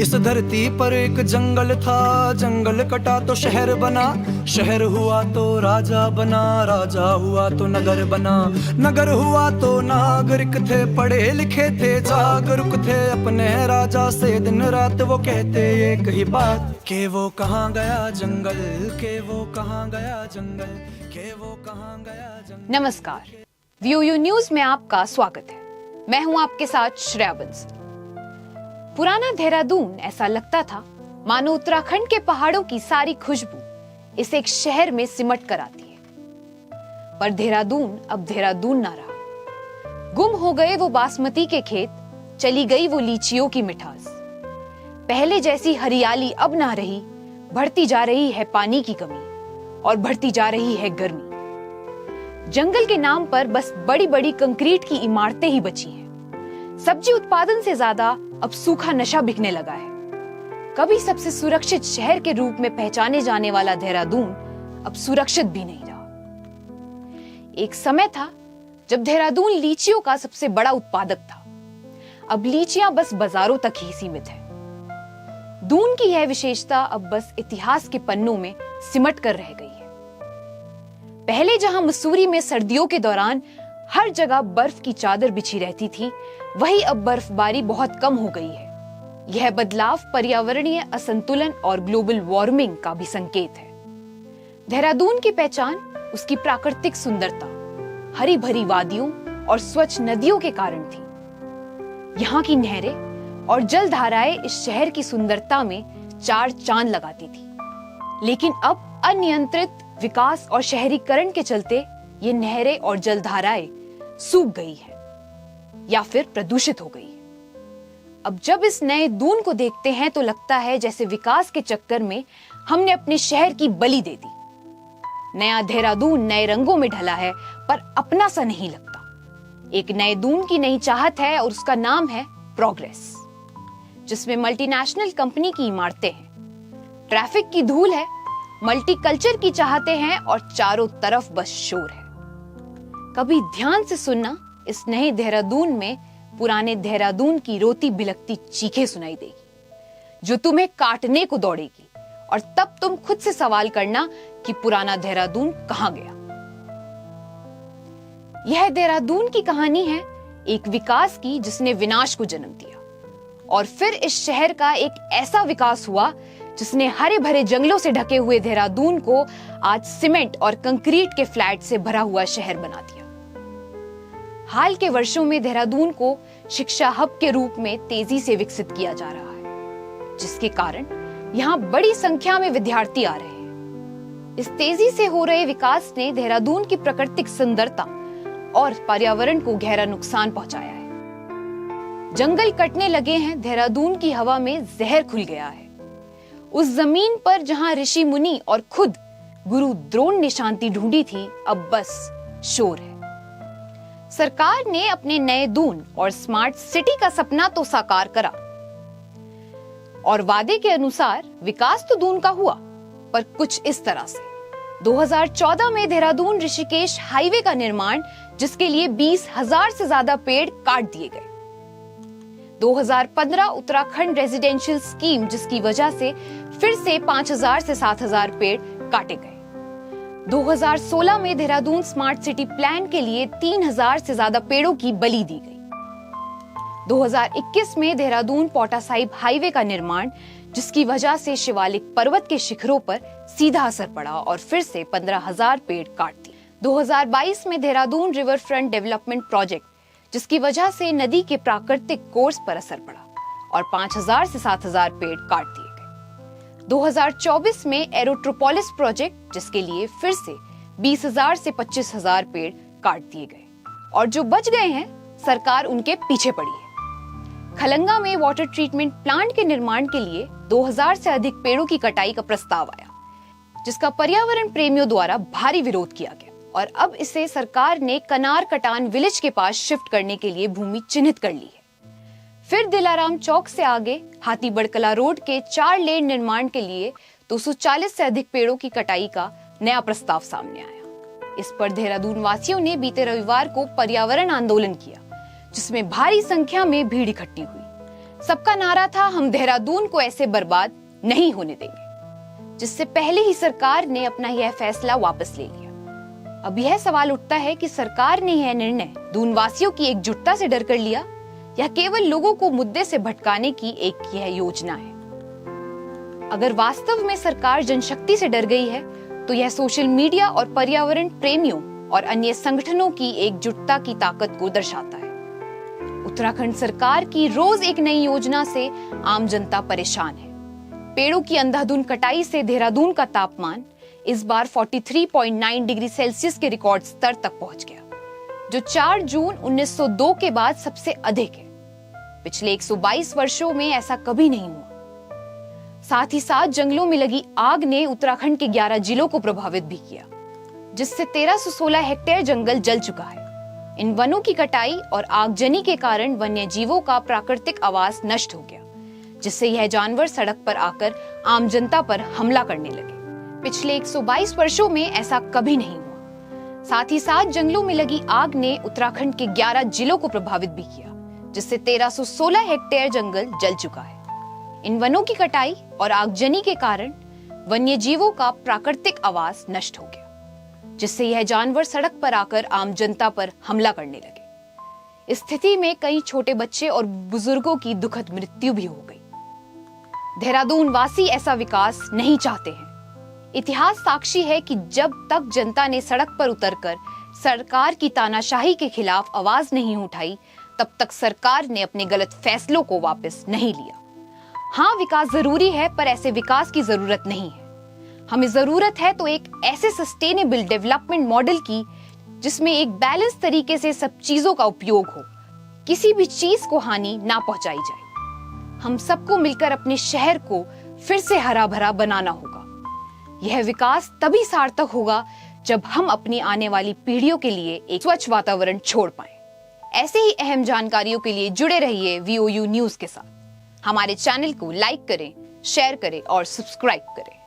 इस धरती पर एक जंगल था, जंगल कटा तो शहर बना, शहर हुआ तो राजा बना, राजा हुआ तो नगर बना, नगर हुआ तो नागरिक थे, पढ़े लिखे थे, जागरूक थे अपने राजा से। दिन रात वो कहते एक ही बात, के वो कहाँ गया जंगल, के वो कहाँ गया जंगल, के वो कहाँ गया जंगल। नमस्कार, VOU न्यूज में आपका स्वागत है। मैं हूं आपके साथ श्रेया बंस। पुराना देहरादून ऐसा लगता था मानो उत्तराखंड के पहाड़ों की सारी खुशबू इस एक शहर में सिमट कर आती है। पर देहरादून अब देहरादून ना रहा। गुम हो गए वो बासमती के खेत, चली गई वो लीचियों की मिठास। पहले जैसी हरियाली अब ना रही, बढ़ती जा रही है पानी की कमी और बढ़ती जा रही है गर्मी। जंगल के नाम पर बस बड़ी बड़ी कंक्रीट की इमारतें ही बची हैं। सब्जी उत्पादन से ज्यादा अब सूखा नशा बिकने लगा है। कभी सबसे सुरक्षित शहर के रूप में पहचाने जाने वाला देहरादून अब सुरक्षित भी नहीं रहा। एक समय था जब देहरादून लीचियों का सबसे बड़ा उत्पादक था। अब लीचियां बस बाजारों तक ही सीमित है। दून की यह विशेषता अब बस इतिहास के पन्नों में सिमट कर रह गई है। पहले जहां मसूरी में सर्दियों के दौरान हर जगह बर्फ की चादर बिछी रहती थी, वही अब बर्फबारी बहुत कम हो गई है। यह बदलाव पर्यावरणीय असंतुलन और ग्लोबल वार्मिंग का भी संकेत है। देहरादून की पहचान उसकी प्राकृतिक सुंदरता, हरी भरी वादियों और स्वच्छ नदियों के कारण थी। यहाँ की नहरें और जलधाराएं इस शहर की सुंदरता में चार चांद लगाती थी। लेकिन अब अनियंत्रित विकास और शहरीकरण के चलते ये नहरें और जलधाराएं सूख गई है या फिर प्रदूषित हो गई है। अब जब इस नए दून को देखते हैं तो लगता है जैसे विकास के चक्कर में हमने अपने शहर की बलि दे दी। नया देहरादून नए रंगों में ढला है पर अपना सा नहीं लगता। एक नए दून की नई चाहत है और उसका नाम है प्रोग्रेस, जिसमें मल्टीनेशनल कंपनी की इमारतें हैं, ट्रैफिक की धूल है, मल्टीकल्चर की चाहते हैं और चारों तरफ बस शोर है। कभी ध्यान से सुनना, इस नए देहरादून में पुराने देहरादून की रोती बिलखती चीखें सुनाई देगी जो तुम्हें काटने को दौड़ेगी, और तब तुम खुद से सवाल करना कि पुराना देहरादून कहां गया। यह देहरादून की कहानी है एक विकास की जिसने विनाश को जन्म दिया, और फिर इस शहर का एक ऐसा विकास हुआ जिसने हरे भरे जंगलों से ढके हुए देहरादून को आज सीमेंट और कंक्रीट के फ्लैट से भरा हुआ शहर बना दिया। हाल के वर्षों में देहरादून को शिक्षा हब के रूप में तेजी से विकसित किया जा रहा है, जिसके कारण यहाँ बड़ी संख्या में विद्यार्थी आ रहे हैं। इस तेजी से हो रहे विकास ने देहरादून की प्राकृतिक सुंदरता और पर्यावरण को गहरा नुकसान पहुंचाया है। जंगल कटने लगे हैं, देहरादून की हवा में जहर खुल गया है। उस जमीन पर जहां ऋषि मुनि और खुद गुरु द्रोण ने शांति ढूंढी थी, अब बस शोर है। सरकार ने अपने नए दून और स्मार्ट सिटी का सपना तो साकार करा, और वादे के अनुसार विकास तो दून का हुआ, पर कुछ इस तरह से। 2014 में देहरादून ऋषिकेश हाईवे का निर्माण, जिसके लिए 20,000 से ज्यादा पेड़ काट दिए गए। 2015 उत्तराखंड रेजिडेंशियल स्कीम, जिसकी वजह से फिर से 5,000 से 7,000 पेड़ काटे गए। 2016 में देहरादून स्मार्ट सिटी प्लान के लिए 3,000 से ज्यादा पेड़ों की बलि दी गई। 2021 में देहरादून पोटा साहिब हाईवे का निर्माण, जिसकी वजह से शिवालिक पर्वत के शिखरों पर सीधा असर पड़ा और फिर से 15,000 पेड़ काट दिए। 2022 में Dehradun river front development project, जिसकी वजह से नदी के प्राकृतिक कोर्स पर असर पड़ा और 5,000 से 7,000 पेड़ काट दिए गए। 2024 में एरोट्रोपोलिस प्रोजेक्ट, जिसके लिए फिर से 20,000 से 25,000 पेड़ काट दिए गए, और जो बच गए हैं सरकार उनके पीछे पड़ी है। खलंगा में वाटर ट्रीटमेंट प्लांट के निर्माण के लिए 2,000 से अधिक पेड़ों की कटाई का प्रस्ताव आया, जिसका पर्यावरण प्रेमियों द्वारा भारी विरोध किया गया, और अब इसे सरकार ने कनार कटान विलेज के पास शिफ्ट करने के लिए भूमि चिन्हित कर ली है। फिर दिलाराम चौक से आगे हाथीबड़ कला रोड के 4 लेन निर्माण के लिए 240 से अधिक पेड़ों की कटाई का नया प्रस्ताव सामने आया। इस पर देहरादून वासियों ने बीते रविवार को पर्यावरण आंदोलन किया, जिसमें भारी संख्या में भीड़ इकट्ठी हुई। सबका नारा था हम देहरादून को ऐसे बर्बाद नहीं होने देंगे, जिससे पहले ही सरकार ने अपना यह फैसला वापस ले लिया। अब यह सवाल उठता है कि सरकार ने यह निर्णय दून वासियों की एकजुटता से डर कर लिया या केवल लोगों को मुद्दे से भटकाने की एक यह योजना है। अगर वास्तव में सरकार जनशक्ति से डर गई है तो यह सोशल मीडिया और पर्यावरण प्रेमियों और अन्य संगठनों की एकजुटता की ताकत को दर्शाता है। उत्तराखंड सरकार की रोज एक नई योजना से आम जनता परेशान है। पेड़ों की अंधाधुंध कटाई से देहरादून का तापमान इस बार 43.9 डिग्री सेल्सियस के रिकॉर्ड स्तर तक पहुंच गया, जो 4 जून 1902 के बाद सबसे अधिक है। पिछले 122 वर्षों में ऐसा कभी नहीं हुआ। साथ ही साथ जंगलों में लगी आग ने उत्तराखंड के 11 जिलों को प्रभावित भी किया, जिससे 1316 हेक्टेयर जंगल जल चुका है। इन वनों की कटाई और आगजनी के कारण वन्य जीवों का प्राकृतिक आवास नष्ट हो गया, जिससे यह जानवर सड़क पर आकर आम जनता पर हमला करने लगे। पिछले 122 वर्षों में ऐसा कभी नहीं हुआ। साथ ही साथ जंगलों में लगी आग ने उत्तराखंड के 11 जिलों को प्रभावित भी किया, जिससे 1316 हेक्टेयर जंगल जल चुका है। इन वनों की कटाई और आगजनी के कारण वन्य जीवों का प्राकृतिक आवास नष्ट हो गया, जिससे यह जानवर सड़क पर आकर आम जनता पर हमला करने लगे। इस स्थिति में कई छोटे बच्चे और बुजुर्गों की दुखद मृत्यु भी हो गई। देहरादून वासी ऐसा विकास नहीं चाहते हैं। इतिहास साक्षी है कि जब तक जनता ने सड़क पर उतरकर सरकार की तानाशाही के खिलाफ आवाज नहीं उठाई, तब तक सरकार ने अपने गलत फैसलों को वापस नहीं लिया। हाँ, विकास जरूरी है, पर ऐसे विकास की जरूरत नहीं है। हमें जरूरत है तो एक ऐसे सस्टेनेबल डेवलपमेंट मॉडल की जिसमें एक बैलेंस तरीके से सब चीजों का उपयोग हो, किसी भी चीज को हानि ना पहुंचाई जाए। हम सबको मिलकर अपने शहर को फिर से हरा भरा बनाना होगा। यह विकास तभी सार्थक होगा जब हम अपनी आने वाली पीढ़ियों के लिए एक स्वच्छ वातावरण छोड़ पाएं। ऐसे ही अहम जानकारियों के लिए जुड़े रहिए VOU न्यूज के साथ। हमारे चैनल को लाइक करें, शेयर करें और सब्सक्राइब करें।